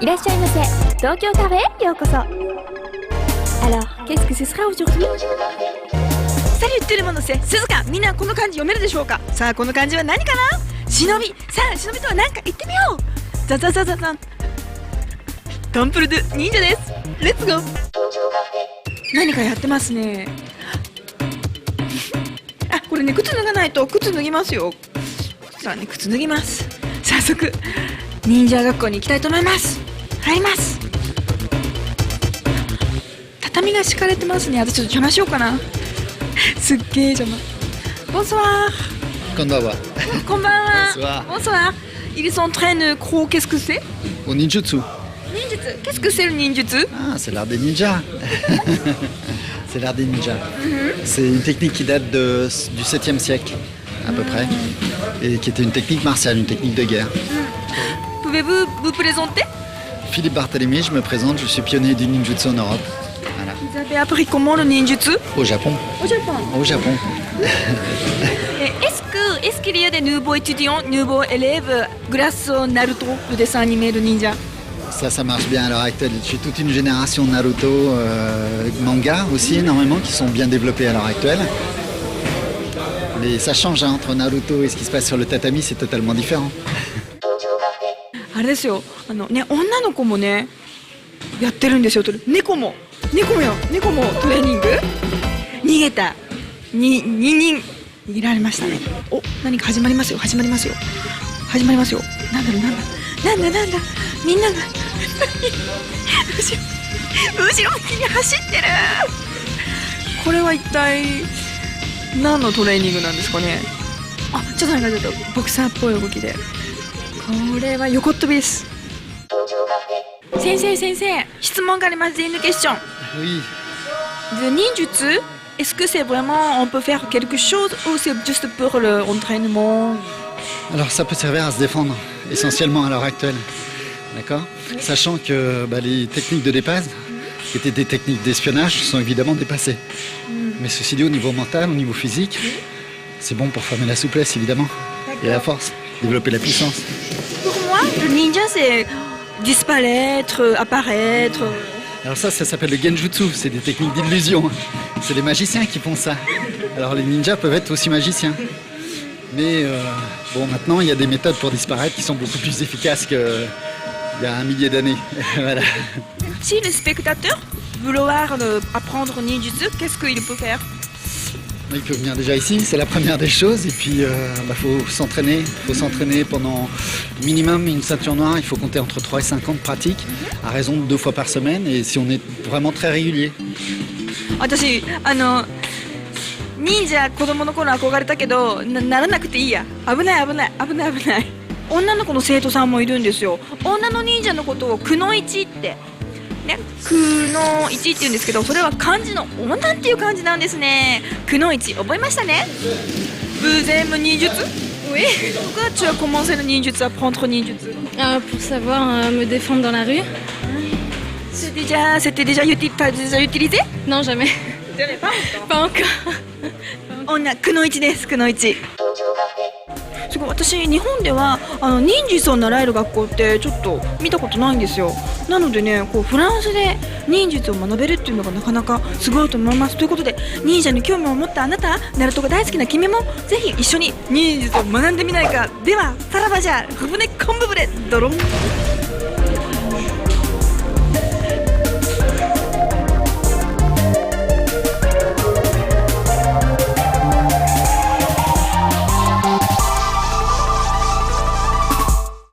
いらっしゃいませ。東京カフェへようこそ。Alors, qu'est-ce que ce sera aujourd'hui? Salut tout le monde, c'est Suzuka。みんなこの漢字読めるでしょうか。さあこの漢字は何かな。忍び。さあ忍びとは何か言ってみよう。ザザザザザン。タンプルドゥ忍者です。レッツゴー。何かやってますね。あ、これね、靴脱がないと。靴脱ぎますよ。さあね、靴脱ぎます。早速忍者学校に行きたいと思います。入ります。畳が敷かれてますね。私ちょっと邪魔しようかな。すっげえ邪魔。ボンソワー。こんばんは。こんばんは。ボンソワー。ボンソワー。Ils s'entraînent trop. Qu'est-ce que c'est? Au ninjutsu. Ninjutsu. Qu'est-ce que c'est le ninjutsu? Ah, c'est l'art des ninjas. C'est l'art des ninjas. C'est une technique qui date du 7e siècle, à peu près, et qui était une technique martiale, une technique de guerre. Pouvez-vous vous présenter? Philippe Barthélémy, je me présente, je suis pionnier du ninjutsu en Europe. Voilà. Vous avez appris comment le ninjutsu? Au Japon. Au Japon. Au Japon. Est-ce qu'il y a des nouveaux étudiants, nouveaux élèves grâce au Naruto, le dessin animé de ninja? Ça marche bien à l'heure actuelle. J'ai toute une génération de Naruto, manga aussi énormément, qui sont bien développés à l'heure actuelle. Mais ça change hein, entre Naruto et ce qui se passe sur le tatami, c'est totalement différent. あれですよ、ね、女の子もねやってるんですよ。猫もトレーニング。逃げた2人逃げられましたね。お、何か始まりますよ。なんだろうみんなが後ろ向きに走ってる。これは一体何のトレーニングなんですかね。あ、ちょっとボクサーっぽい動きで、これは横っ飛びです。先生、質問があります。Une question. Oui. Le ninjutsu, est-ce que c'est vraiment on peut faire quelque chose ou c'est juste pour l'entraînement? Alors ça peut servir à se défendre, essentiellement à l'heure actuelle. D'accord ? Sachant que les techniques de dépasse, qui étaient des techniques d'espionnage, sont évidemment dépassées. Mais ceci dit, au niveau mental, au niveau physique, c'est bon pour former la souplesse, évidemment. Et la force, développer la puissance. Pour moi, le ninja, c'est disparaître, apparaître. Alors ça s'appelle le genjutsu, c'est des techniques d'illusion. C'est les magiciens qui font ça. Alors les ninjas peuvent être aussi magiciens. Mais maintenant, il y a des méthodes pour disparaître qui sont beaucoup plus efficaces qu'il y a un millier d'années. Voilà. Si le spectateur veut vouloir apprendre ninjutsu, qu'est-ce qu'il peut faire? Il peut venir déjà ici, c'est la première des choses. Et puis, faut s'entraîner. Il faut s'entraîner pendant minimum une ceinture noire. Il faut compter entre 3 et 5 ans de pratique, à raison de 2 fois par semaine. Et si on est vraiment très régulier. 私忍者子供の頃憧れたけど ならなくていいや。危ない。女の子の生徒さんもいるんですよ。女の忍者のことをくのいちってね、くのいちって言うんですけど、それは漢字の女っていう漢字なんですね。くのいち覚えましたね。Vous aimez ninjutsu? Oui. Pourquoi tu as commencé le ninjutsu, apprendre ninjutsu? Pour savoir me défendre dans la rue. T'as déjà utilisé? Non, jamais. Pas encore. 女くのいちです。くのいち。すごい、私日本では忍術を習える学校ってちょっと見たことないんですよ。なのでね、フランスで忍術を学べるっていうのがなかなかすごいと思います。ということで、忍者に興味を持ったあなた、ナルトが大好きな君もぜひ一緒に忍術を学んでみないか。ではさらばじゃ、ふぶね昆布ぶれドロン。